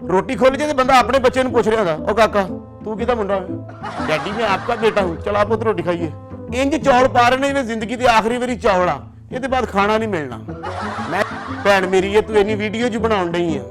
रोटी खोल के बंदा अपने बच्चे ਨੂੰ ਪੁੱਛ ਰਿਹਾ ओ काका तू किहदा मुंडा है? डैडी मैं आपका बेटा हूं, चल आप रोटी खाइए। इंज चौल पा रहे ने जिवें जिंदगी दी आखिरी वारी चौल आ, ਇਹਦੇ ਬਾਅਦ ਖਾਣਾ ਨਹੀਂ ਮਿਲਣਾ। ਮੈਂ ਭੈਣ ਮੇਰੀ ਇਹ ਤੂੰ ਇੰਨੀ ਵੀਡੀਓ ਚ ਬਣਾਉਣ ਡਈ ਆ,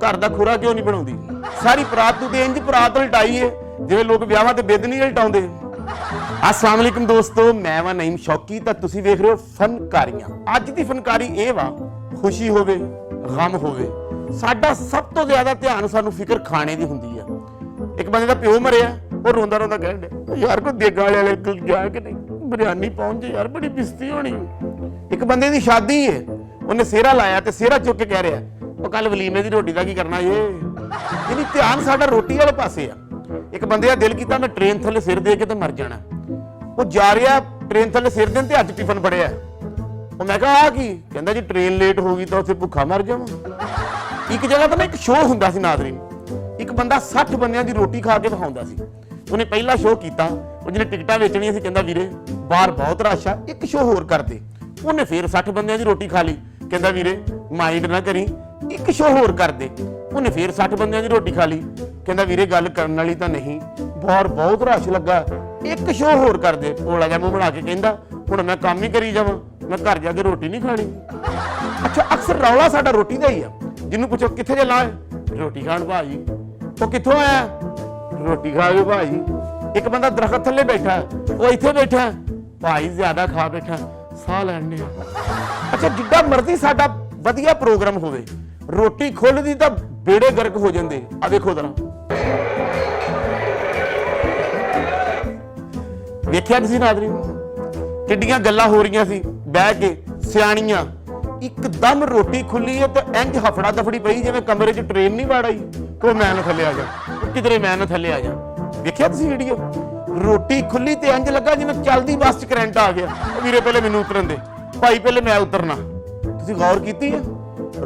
ਘਰ ਦਾ ਖੁਰਾ ਕਿਉਂ ਨਹੀਂ ਬਣਾਉਂਦੀ? ਸਾਰੀ ਪਰਾਤ ਤੂੰ ਤੇ ਇੰਜ ਪਰਾਤ ਉਲਟਾਈ ਏ ਜਿਵੇਂ ਲੋਕ ਵਿਆਹਾਂ ਤੇ ਬਿੱਦ ਨਹੀਂ ਉਲਟਾਉਂਦੇ। अस्सलाम वालेकुम दोस्तों, मैं वा नईम शौकी तो तुसी वेख रहे हो फनकारियां। अज दी फनकारी ये वा खुशी होवे गम होवे, साडा सब तो ज्यादा ध्यान सानू फिक्र खाने दी हुंदी है। एक बंदे दा प्यो मरिया, वो रोंदा रोंदा कहंदे यार कोई देगा वाले कोल जाए कि नहीं, बिरयानी पहुंच यार बड़ी बिस्ती होनी। एक बंदे दी शादी है, उन्हें सेहरा लाया ते सेहरा चुक के कह रहा वो कल वलीमे दी रोटी दा की करना ये। यानी ध्यान साडा रोटी वाले पासे आ। एक बंदे का दिल किया मैं ट्रेन थले सिर दे के तो मर जाना, वो जा रहा ट्रेन थले सिर देन ते अज टिफन फड़िया। मैं कहा आ की कहंदा जी ट्रेन लेट हो गई तो उत्थे भुखा मर जावां। एक जगह तो ना एक शो हुंदा सी नाज़रीन, एक बंदा 60 बंदियां दी रोटी खा के विखाउंदा सी। उन्हें पहला शो कीता, जिहने टिकटां वेचणियां सी कहंदा वीरे बाहर बहुत रश आ, एक शो होर कर दे। उन्हें फिर 60 बंदियां दी रोटी खा ली, कहंदा वीरे माइंड ना करी एक शो होर कर दे। उन्हें फिर 60 बंदियां दी रोटी खा ली, कहंदा वीरे गल करन वाली तां नहीं, बाहर बहुत रश लगा, एक शो होर कर दे। भोला जिहा मूंह बना के कहंदा हुण मैं काम ही करी जावां, मैं घर जाके रोटी नहीं खानी। अच्छा अक्सर रौला साडा रोटी दा ही आ। जिन्नू पुछो कित्थे चला है, रोटी खाण भाजी। वो कित्थों आया, रोटी खा के भाजी। एक बंदा दरखत थल्ले बैठा, वो इत्थे बैठा भाई ज्यादा खा बैठा साह लैणे। अच्छा जिड्डा मर्जी साडा वधिया प्रोग्राम होवे, रोटी खुलदी तां बेड़े गर्क हो जांदे। आ देखो जरा वेख्या तुसीं नाज़रीन, किड्डियां गल्लां हो रही सी बह के सियाणियां, एकदम रोटी खुली है तो इंज हफड़ा दफड़ी पई जिवें कमरे च ट्रेन नहीं वाड़ आई। तो मैं ना थल्ले आ जा, किधरे मैं ना थल्ले आ जा। वेख्या तुसीं वीडियो, रोटी खुली तो इंज लगा जिवें चलदी बस च करंट आ गया। वीरे पहले मैनूं उतरन दे, भाई पहले मैं उतरना। तुसीं गौर कीती है,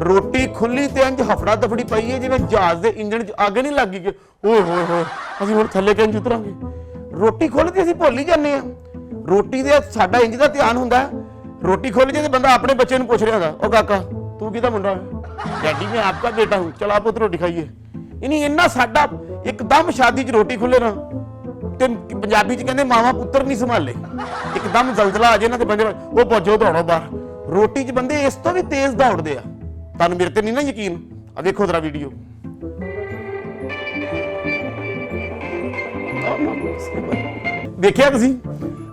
रोटी खुली तो इंज हफड़ा दफड़ी पई है जिवें जहाज के इंजन च अग नहीं लग गई। ओए होए होए असीं हुण थल्ले किंज उतरांगे? रोटी खुलदी असीं भुल ही जाने आ। रोटी दे साडा इंज दा ध्यान हुंदा, रोटी खुल जे ते बंदा अपने बच्चे नूं पुछ रिहा ओ काका तू किहदा मुंडा है? डैडी मैं आपका बेटा हूं, चल आप रोटी खाइए। यानी इन्ना साडा एकदम शादी च रोटी खुले ना ते पंजाबी च कहंदे मावा पुत्तर नहीं संभाले, एकदम जलजला आ जाए ना ते बंदे ओ भजो दौड़ो बाहर। रोटी च बंदे इस तो भी तेज दौड़दे आ। तुहानूं मेरे ते नहीं ना यकीन? आ देखो जरा वीडियो। देखिया तुसीं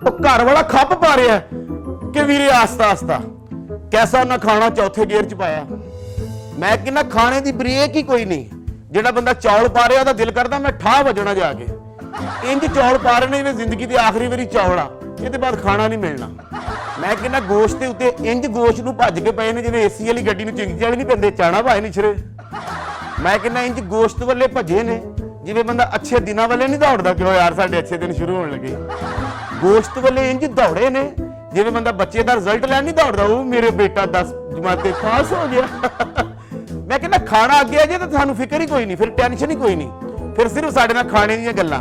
घर वाला खप पा रहा कि वीरे आस्ता आस्ता कैसा उन्हें खाना चौथे गेयर च पाया। मैं कहना खाने की ब्रेक ही कोई नहीं। जिहड़ा बंदा चौल पा रहा दिल करता मैं ठा वजना जाके। इंज चौल पा रहे ने जिंदगी की आखिरी वारी चौल आ, इसके बाद खाना नहीं मिलना। मैं कहना गोश्त के उत्ते इंज गोश्त नूं भज के पए ने जिवें एसी वाली गड्डी नूं चिंगी वाले नहीं पैंदे, चाणा भाए नहीं छिरे। मैं कहना इंज गोश्त वाले भजे ने जिवें बंदा अच्छे दिनां वाले नहीं दौड़दा कि यार साडे अच्छे दिन शुरू होने लगे। गोश्त वाले इंज दौड़े ने जिवें बंदा बच्चे का रिजल्ट लैन नहीं दौड़दा, वो मेरे बेटा 10 जमाते पास हो गया। मैं कहना खाना अगे आ जाए तो सानू फिक्र ही कोई नहीं, फिर टेंशन ही कोई नहीं, फिर सिर्फ साडे नाल खाने दीयां गल्लां।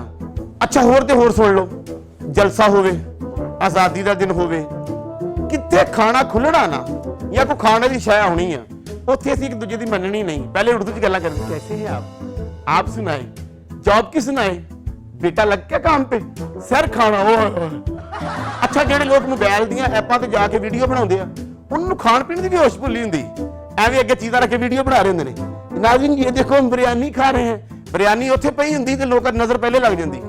अच्छा होर ते होर सुन लो, जलसा होवे, आज़ादी का दिन होवे, कित्थे खाना खुलना ना या कोई खाने की शय होनी है, उत्थे असीं एक दूजे की मननी नहीं। पहले उर्दू च गल्लां करदे कैसे हैं आप सुनाए, जॉब की सुनाए, बेटा लग गया काम पे, सर खाना हो। अच्छा जेडे लोग मोबाइल दीयां ऐपां ते जाके वीडियो बनाउंदे आ, उन्होंने खाण पीण दी भी होश भुल्ली हुंदी, एवें अगे चीज़ां रख के वीडियो बना रहे हुंदे ने। नाज़रीन ये देखो हम बिरयानी खा रहे हैं, बिरयानी उत्थे पई हुंदी ते लोकां दी नज़र पहले लग जांदी,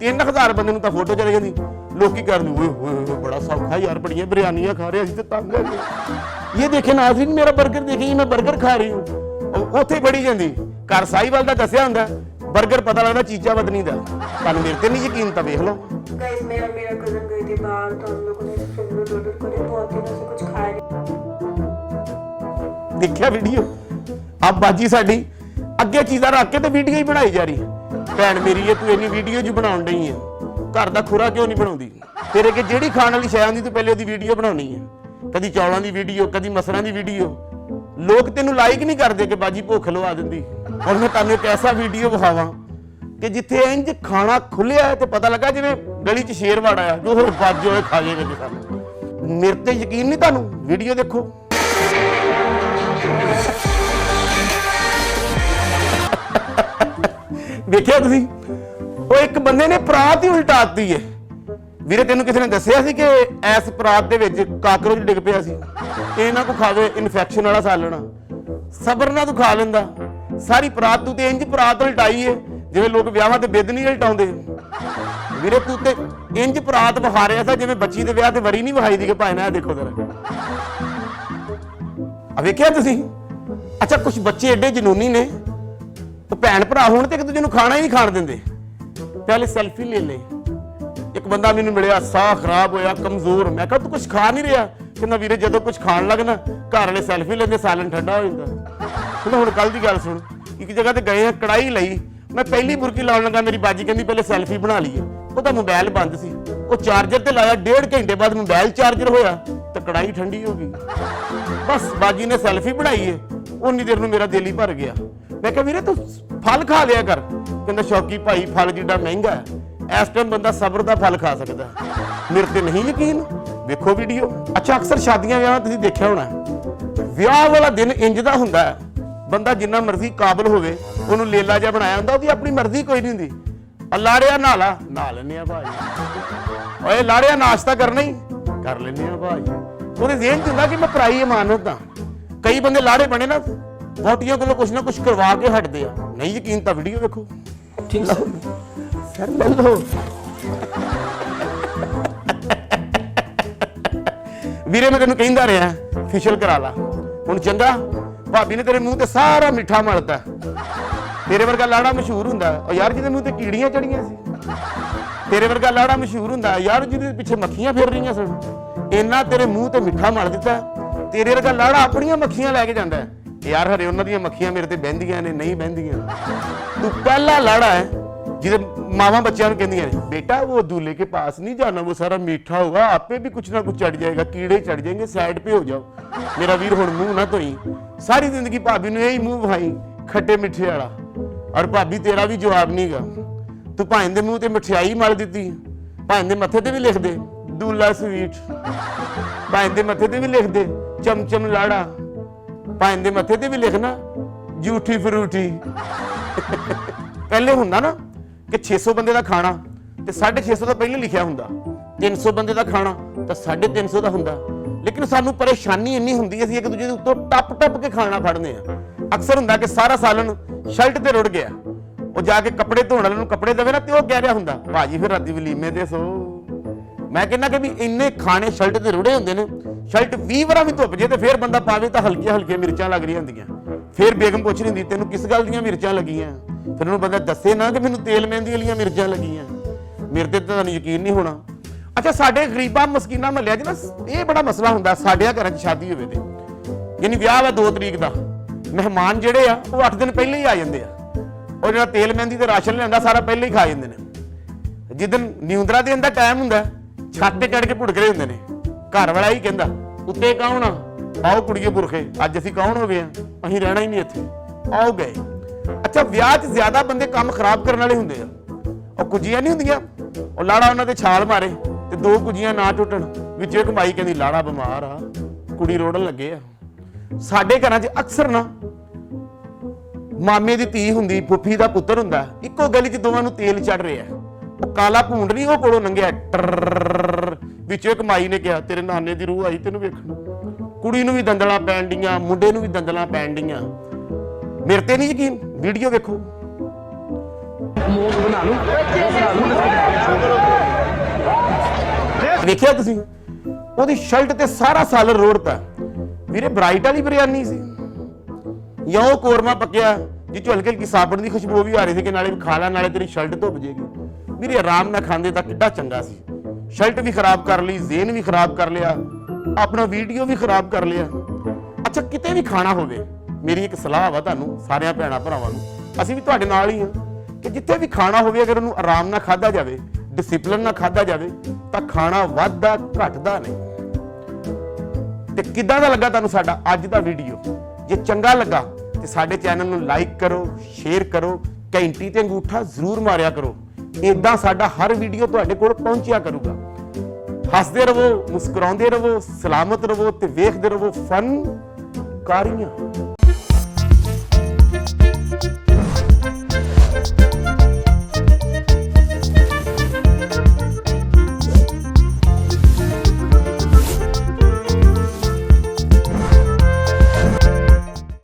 3000 बंदे नूं तां फोटो चली जांदी, लोग की करदे ओए होए बड़ा सौखा यार, बड़ियां बिरयानियां खा रहे असीं ते तंग है। ये देखे नाज़रीन मेरा बर्गर देखिए, मैं बर्गर खा रही हूँ, उत्थे बड़ी जांदी। घर साहिवाल दा दस्सिया हुंदा बर्गर पता लगता चीजा बदनी दा, तुहानूं मेरे ते नहीं यकीन तां वेख लो। गाइस मेरा कज़न गए थे बाहर तो हम लोगों ने स्प्रिंग रोल ऑर्डर करे, बहुत दिनों से कुछ खाया नहीं। देखिया वीडियो, अब बाजी साडी अगे चीज़ां रख के तो वीडियो ही बनाई जा रही है। भैन मेरी है तू इन्नी वीडियो ज बनाउण डई है, घर दा खुरा क्यों नहीं बनाउंदी? तेरे अगे जिहड़ी खाण वाली शै आंदी तूं पहले ओहदी वीडियो बनाउणी है, कदी चौलां दी वीडियो, कदी मसरां दी वीडियो। लोग तेनों लाइक नहीं करते कि बाजी भुख लवा दिंदी। और मैं तुहानूं एक ऐसा वीडियो विखावां कि जिथे इंज खाना खुलिया है तो पता लगा जिवें गली च शेर वड़ आया, जो होर बाजो खा जाएगा। मेरे ते यकीन नहीं तुहानूं, वीडियो देखो। ਦੇਖਿਆ ਤੁਸੀਂ, ਉਹ ਇੱਕ ਬੰਦੇ ਨੇ ਪਰਾਤ ਹੀ ਉਲਟਾਤੀ ਏ। ਵੀਰੇ ਤੈਨੂੰ ਕਿਸੇ ਨੇ ਦੱਸਿਆ ਸੀ ਕਿ ਇਸ ਪਰਾਤ ਦੇ ਵਿੱਚ ਕਾਕਰੋਚ ਡਿੱਗ ਪਿਆ ਸੀ? ਇਹਨਾਂ ਕੋ ਖਾਵੇ ਇਨਫੈਕਸ਼ਨ ਵਾਲਾ ਸਾਲਣਾ, ਸਬਰ ਨਾਲ ਤੂੰ ਖਾ ਲੈਂਦਾ। ਸਾਰੀ ਪਰਾਤ ਤੂੰ ਤੇ ਇੰਜ ਪਰਾਤ ਉਲਟਾਈ ਏ ਜਿਵੇਂ ਲੋਕ ਵਿਆਹਾਂ ਤੇ ਬਿੱਦ ਨਹੀਂ ਉਲਟਾਉਂਦੇ। ਵੀਰੇ ਤੂੰ ਤੇ ਇੰਜ ਪਰਾਤ ਵਹਾ ਰਿਹਾ ਸੀ ਜਿਵੇਂ ਬੱਚੀ ਦੇ ਵਿਆਹ ਤੇ ਵਰੀ ਨਹੀਂ ਵਹਾਈ ਦੀ ਕਿ ਭਾਈ ਨਾ ਦੇਖੋ ਜਰਾ। ਆ ਵੇਖਿਆ ਤੁਸੀਂ? ਅੱਛਾ ਕੁਝ ਬੱਚੇ ਐਡੇ ਜਨੂਨੀ ਨੇ, ਉਹ ਭੈਣ ਭਰਾ ਹੋਣ ਤੇ ਇੱਕ ਦੂਜੇ ਨੂੰ ਖਾਣਾ ਹੀ ਨਹੀਂ ਖਾਣ ਦਿੰਦੇ। ਪਹਿਲੇ ਸੈਲਫੀ ਲੈ ਲੈ। ਇੱਕ ਬੰਦਾ ਮੈਨੂੰ ਮਿਲਿਆ, ਸਾਹ ਖਰਾਬ ਹੋਇਆ, ਕਮਜ਼ੋਰ। ਮੈਂ ਕਿਹਾ ਤੂੰ ਕੁਝ ਖਾ ਨਹੀਂ ਰਿਹਾ? ਕਹਿੰਦਾ ਵੀਰੇ ਜਦੋਂ ਕੁਝ ਖਾਣ ਲੱਗਣਾ ਘਰ ਵਾਲੇ ਸੈਲਫੀ ਲੈਂਦੇ, ਸਾਲਨ ਠੰਡਾ ਹੋ ਜਾਂਦਾ। ਕਹਿੰਦਾ ਹੁਣ ਕੱਲ ਦੀ ਗੱਲ ਸੁਣ, ਇੱਕ ਜਗ੍ਹਾ ਤੇ ਗਏ ਆ, ਕੜਾਈ ਲਈ, ਮੈਂ ਪਹਿਲੀ ਬੁਰਕੀ ਲਾਉਣ ਲੱਗਾ, ਮੇਰੀ ਬਾਜੀ ਕਹਿੰਦੀ ਪਹਿਲੇ ਸੈਲਫੀ ਬਣਾ ਲਈਏ। ਉਹਦਾ ਮੋਬਾਈਲ ਬੰਦ ਸੀ, ਉਹ ਚਾਰਜਰ ਤੇ ਲਾਇਆ, 1.5 ਘੰਟੇ ਬਾਅਦ ਮੋਬਾਈਲ ਚਾਰਜਰ ਹੋਇਆ ਤੇ ਕੜਾਈ ਠੰਡੀ ਹੋ ਗਈ। ਬਸ ਬਾਜੀ ਨੇ ਸੈਲਫੀ ਬਣਾਈ ਏ, ਉਨੀ ਦੇਰ ਨੂੰ ਮੇਰਾ ਦਿਲ ਹੀ ਭਰ ਗਿਆ। ਮੈਂ ਕਿਹਾ ਵੀਰੇ ਤੂੰ ਫਲ ਖਾ ਲਿਆ ਕਰ। ਕਹਿੰਦਾ ਸ਼ੌਕੀ ਭਾਈ ਫਲ ਜਿੱਡਾ ਮਹਿੰਗਾ ਹੈ, ਇਸ ਟਾਈਮ ਬੰਦਾ ਸਬਰ ਦਾ ਫਲ ਖਾ ਸਕਦਾ। ਮੇਰੇ ਤੇ ਨਹੀਂ ਯਕੀਨ, ਵੇਖੋ ਵੀਡੀਓ। ਅੱਛਾ ਅਕਸਰ ਸ਼ਾਦੀਆਂ ਵਿਆਹਾਂ ਤੁਸੀਂ ਦੇਖਿਆ ਹੋਣਾ, ਵਿਆਹ ਵਾਲਾ ਦਿਨ ਇੰਜ ਦਾ ਹੁੰਦਾ ਹੈ, ਬੰਦਾ ਜਿੰਨਾ ਮਰਜ਼ੀ ਕਾਬਲ ਹੋਵੇ ਉਹਨੂੰ ਲੇਲਾ ਜਿਹਾ ਬਣਾਇਆ ਹੁੰਦਾ, ਉਹਦੀ ਆਪਣੀ ਮਰਜ਼ੀ ਕੋਈ ਨਹੀਂ ਹੁੰਦੀ। ਲਾੜਿਆ ਨਹਾ ਲੈਂਦੇ ਆ ਭਾਈ, ਓਏ ਲਾੜਿਆ ਨਾਸ਼ਤਾ ਕਰਨਾ ਹੀ ਕਰ ਲੈਂਦੇ ਆ ਭਾਈ। ਉਹਦੇ ਜ਼ਿਹਨ ਚ ਹੁੰਦਾ ਕਿ ਮੈਂ ਪਰਾਈ ਇਮਾਨਤ ਹਾਂ। ਕਈ ਬੰਦੇ ਲਾੜੇ ਬਣੇ ਨਾ, ਵਹੁਟੀਆਂ ਕੋਲੋਂ ਕੁਛ ਨਾ ਕੁਛ ਕਰਵਾ ਕੇ ਹਟਦੇ ਆ। ਨਹੀਂ ਯਕੀਨ ਤਾਂ ਵੀਡੀਓ ਵੇਖੋ। ਠੀਕ ਸਰ ਲੈ ਲਓ ਵੀਰੇ, ਮੈਂ ਤੈਨੂੰ ਕਹਿੰਦਾ ਰਿਹਾ ਫੇਸ਼ੀਅਲ ਕਰਾ ਲਾ। ਹੁਣ ਚੰਗਾ, ਭਾਬੀ ਨੇ ਤੇਰੇ ਮੂੰਹ ਤੇ ਸਾਰਾ ਮਿੱਠਾ ਮਲਤਾ। ਤੇਰੇ ਵਰਗਾ ਲਾੜਾ ਮਸ਼ਹੂਰ ਹੁੰਦਾ ਉਹ ਯਾਰ ਜਿਹਦੇ ਮੂੰਹ ਤੇ ਕੀੜੀਆਂ ਚੜੀਆਂ ਸੀ। ਤੇਰੇ ਵਰਗਾ ਲਾੜਾ ਮਸ਼ਹੂਰ ਹੁੰਦਾ ਯਾਰ ਜਿਹਦੇ ਪਿੱਛੇ ਮੱਖੀਆਂ ਫਿਰ ਰਹੀਆਂ ਸਨ। ਇੰਨਾ ਤੇਰੇ ਮੂੰਹ ਤੇ ਮਿੱਠਾ ਮਲ ਦਿੱਤਾ। ਤੇਰੇ ਵਰਗਾ ਲਾੜਾ ਆਪਣੀਆਂ ਮੱਖੀਆਂ ਲੈ ਕੇ ਜਾਂਦਾ ਯਾਰ, ਹਰੇ ਉਹਨਾਂ ਦੀਆਂ ਮੱਖੀਆਂ ਮੇਰੇ ਤੇ ਬਹਿੰਦੀਆਂ ਨੇ, ਨਹੀਂ ਬਹਿੰਦੀਆਂ। ਤੂੰ ਪਹਿਲਾ ਲਾੜਾ ਹੈ ਜਿਹਦੇ ਮਾਵਾਂ ਬੱਚਿਆਂ ਨੂੰ ਕਹਿੰਦੀਆਂ ਨੇ बेटा वो दूल्हे के पास नहीं जाना, वो सारा मीठा होगा, आपे भी कुछ ना कुछ चढ़ जाएगा, कीड़े चढ़ जाएंगे, साइड पे हो जाओ। मेरा वीर हुण मुंह ना धोई। सारी जिंदगी भाभी ने यही मुंह वहाई खट्टे मिठे वाला, और भाभी तेरा भी जवाब नहीं गा। तू भाई दे मुंह ते मिठाई मल दी, भाई दे मथे ते भी लिख दे दूल्हा स्वीट, भाई दे मथे ते भी लिख दे चमचम लाड़ा, भाई दे मथे ते भी लिखना जूठी फ्रूटी। पहले हुंदा ना कि 600 ਬੰਦੇ ਦਾ ਖਾਣਾ ਤੇ 650 ਦਾ ਪਹਿਲੇ ਲਿਖਿਆ ਹੁੰਦਾ, 300 ਬੰਦੇ ਦਾ ਖਾਣਾ ਤਾਂ 350 ਦਾ ਹੁੰਦਾ। ਲੇਕਿਨ ਸਾਨੂੰ ਪਰੇਸ਼ਾਨੀ ਇੰਨੀ ਹੁੰਦੀ ਅਸੀਂ ਇੱਕ ਦੂਜੇ ਦੇ ਉੱਤੋਂ ਟੱਪ ਕੇ ਖਾਣਾ ਫੜਨੇ ਆ। ਅਕਸਰ ਹੁੰਦਾ ਕਿ ਸਾਰਾ ਸਾਲਨ ਸ਼ਰਟ ਤੇ ਰੁੜ ਗਿਆ, ਉਹ ਜਾ ਕੇ ਕੱਪੜੇ ਧੋਣ ਵਾਲੇ ਨੂੰ ਕੱਪੜੇ ਦੇਵੇ ਨਾ ਤੇ ਉਹ ਕਹਿ ਰਿਹਾ ਹੁੰਦਾ ਭਾਜੀ ਫਿਰ ਰਾਤੀ ਵਲੀਮੇ ਤੇ ਸੋ। ਮੈਂ ਕਹਿੰਦਾ ਕਿ ਵੀ ਇੰਨੇ ਖਾਣੇ ਸ਼ਰਟ ਤੇ ਰੁੜੇ ਹੁੰਦੇ ਨੇ, ਸ਼ਰਟ 20 ਵਾਰਾਂ ਵੀ ਧੁੱਪ ਜੇ ਤੇ ਫਿਰ ਬੰਦਾ ਪਾਵੇ ਤਾਂ ਹਲਕੀਆਂ ਮਿਰਚਾਂ ਲੱਗ ਰਹੀਆਂ ਹੁੰਦੀਆਂ। ਫਿਰ ਬੇਗਮ ਪੁੱਛ ਰਹੀ ਹੁੰਦੀ ਤੈਨੂੰ ਕਿਸ ਗੱਲ ਦੀਆਂ ਮਿਰਚਾਂ ਲੱਗੀਆਂ? ਫਿਰ ਉਹਨੂੰ ਬੰਦਾ ਦੱਸੇ ਨਾ ਕਿ ਮੈਨੂੰ ਤੇਲ ਮਹਿੰਦੀ ਵਾਲੀਆਂ ਮਿਰਚਾਂ ਲੱਗੀਆਂ। ਮੇਰੇ ਤੇ ਤੁਹਾਨੂੰ ਯਕੀਨ ਨਹੀਂ ਹੋਣਾ। ਅੱਛਾ ਸਾਡੇ ਗਰੀਬਾਂ ਮਸਕੀਨਾਂ ਮਹੱਲਿਆਂ 'ਚ ਨਾ ਇਹ ਬੜਾ ਮਸਲਾ ਹੁੰਦਾ, ਸਾਡਿਆਂ ਘਰਾਂ 'ਚ ਸ਼ਾਦੀ ਹੋਵੇ ਤੇ ਯਾਨੀ ਵਿਆਹ ਵਾ 2 ਤਰੀਕ ਦਾ, ਮਹਿਮਾਨ ਜਿਹੜੇ ਆ ਉਹ 8 ਦਿਨ ਪਹਿਲਾਂ ਹੀ ਆ ਜਾਂਦੇ ਆ। ਉਹ ਜਿਹੜਾ ਤੇਲ ਮਹਿੰਦੀ ਤੇ ਰਾਸ਼ਨ ਲਿਆਂਦਾ ਸਾਰਾ ਪਹਿਲਾਂ ਹੀ ਖਾ ਜਾਂਦੇ ਨੇ। ਜਿੱਦਣ ਨਿਉਂਦਰਾ ਦੇਣ ਦਾ ਟਾਈਮ ਹੁੰਦਾ ਛੱਤ ਤੇ ਚੜ ਕੇ ਭੁੜਕ ਰਹੇ ਹੁੰਦੇ ਨੇ। ਘਰ ਵਾਲਾ ਹੀ ਕਹਿੰਦਾ ਉੱਤੇ ਕੌਣ ਆ? ਆਓ ਕੁੜੀਏ ਪੁਰਖੇ, ਅੱਜ ਅਸੀਂ ਕੌਣ ਹੋ ਗਏ ਆ, ਅਸੀਂ ਰਹਿਣਾ ਹੀ ਨਹੀਂ ਇੱਥੇ, ਆਓ ਗਏ। ਅੱਛਾ ਵਿਆਹ 'ਚ ਜ਼ਿਆਦਾ ਬੰਦੇ ਕੰਮ ਖਰਾਬ ਕਰਨ ਵਾਲੇ ਹੁੰਦੇ ਆ। ਉਹ ਕੁਜੀਆਂ ਨਹੀਂ ਹੁੰਦੀਆਂ, ਉਹ ਲਾੜਾ ਉਹਨਾਂ ਤੇ ਛਾਲ ਮਾਰੇ ਤੇ 2 ਕੁਜੀਆਂ ਨਾ ਟੁੱਟਣ, ਵਿੱਚੇ ਕਮਾਈ ਕਹਿੰਦੀ ਲਾੜਾ ਬਿਮਾਰ ਆ, ਕੁੜੀ ਰੋੜਨ ਲੱਗੇ ਆ। ਸਾਡੇ ਘਰਾਂ 'ਚ ਅਕਸਰ ਨਾ ਮਾਮੇ ਦੀ ਧੀ ਹੁੰਦੀ, ਫੁੱਫੀ ਦਾ ਪੁੱਤਰ ਹੁੰਦਾ, ਇੱਕੋ ਗਲੀ 'ਚ ਦੋਵਾਂ ਨੂੰ ਤੇਲ ਚੜ ਰਿਹਾ। ਉਹ ਕਾਲਾ ਭੂੰਡ ਨਹੀਂ ਉਹ ਕੋਲੋਂ ਲੰਘਿਆ, ਵਿੱਚੇ ਕਮਾਈ ਨੇ ਕਿਹਾ ਤੇਰੇ ਨਾਨੇ ਦੀ ਰੂਹ ਆਈ ਤੈਨੂੰ ਵੇਖਣ। ਕੁੜੀ ਨੂੰ ਵੀ ਦੰਦਲਾਂ ਪੈਣ ਡੀਆਂ, ਮੁੰਡੇ ਨੂੰ ਵੀ ਦੰਦਲਾਂ ਪੈਣ ਡੀਆਂ। ਮੇਰੇ ਤੇ ਨਹੀਂ ਯਕੀਨ, ਵੀਡੀਓ ਵੇਖੋ। ਵੇਖਿਆ ਤੁਸੀਂ ਉਹਦੀ ਸ਼ਰਟ ਤੇ ਸਾਰਾ ਸਾਲਰ ਰੋੜਤਾ। ਵੀਰੇ ਬਰਾਈਟ ਵਾਲੀ ਬਿਰਿਆਨੀ ਸੀ ਜਾਂ ਉਹ ਕੋਰਮਾ ਪੱਕਿਆ ਜਿੱਚੋਂ ਹਲਕੀ ਸਾਬਣ ਦੀ ਖੁਸ਼ਬੂ ਵੀ ਆ ਰਹੀ ਸੀ ਕਿ ਨਾਲੇ ਖਾ ਲਾ ਨਾਲੇ ਤੇਰੀ ਸ਼ਰਟ ਧੁੱਪ ਜੇਗੀ। ਵੀਰੇ ਆਰਾਮ ਨਾਲ ਖਾਂਦੇ ਤਾਂ ਕਿੱਡਾ ਚੰਗਾ ਸੀ। ਸ਼ਰਟ ਵੀ ਖਰਾਬ ਕਰ ਲਈ, ਜ਼ੇਨ ਵੀ ਖਰਾਬ ਕਰ ਲਿਆ, ਆਪਣਾ ਵੀਡੀਓ ਵੀ ਖਰਾਬ ਕਰ ਲਿਆ। ਅੱਛਾ ਕਿਤੇ ਵੀ ਖਾਣਾ ਹੋਵੇ, ਮੇਰੀ ਇੱਕ ਸਲਾਹ ਵਾ ਤੁਹਾਨੂੰ ਸਾਰਿਆਂ ਭੈਣਾਂ ਭਰਾਵਾਂ ਨੂੰ, ਅਸੀਂ ਵੀ ਤੁਹਾਡੇ ਨਾਲ ਹੀ ਹਾਂ, ਕਿ ਜਿੱਥੇ ਵੀ ਖਾਣਾ ਹੋਵੇ ਅਗਰ ਉਹਨੂੰ ਆਰਾਮ ਨਾਲ ਖਾਧਾ ਜਾਵੇ, ਡਿਸਿਪਲਿਨ ਨਾਲ ਖਾਧਾ ਜਾਵੇ ਤਾਂ ਖਾਣਾ ਵੱਧਦਾ ਘਟਦਾ ਨਹੀਂ। ਤੇ ਕਿੱਦਾਂ ਦਾ ਲੱਗਾ ਤੁਹਾਨੂੰ ਸਾਡਾ ਅੱਜ ਦਾ ਵੀਡੀਓ? ਜੇ ਚੰਗਾ ਲੱਗਾ ਤੇ ਸਾਡੇ ਚੈਨਲ ਨੂੰ ਲਾਈਕ ਕਰੋ, ਸ਼ੇਅਰ ਕਰੋ, ਘੰਟੀ ਤੇ ਅੰਗੂਠਾ ਜ਼ਰੂਰ ਮਾਰਿਆ ਕਰੋ। ਇਦਾਂ ਸਾਡਾ ਹਰ ਵੀਡੀਓ ਤੁਹਾਡੇ ਕੋਲ ਪਹੁੰਚਿਆ ਕਰੂਗਾ। ਹੱਸਦੇ ਰਹੋ, ਮੁਸਕਰਾਉਂਦੇ ਰਹੋ, ਸਲਾਮਤ ਰਹੋ ਤੇ ਵੇਖਦੇ ਰਹੋ ਫਨ ਕਾਰੀਆਂ।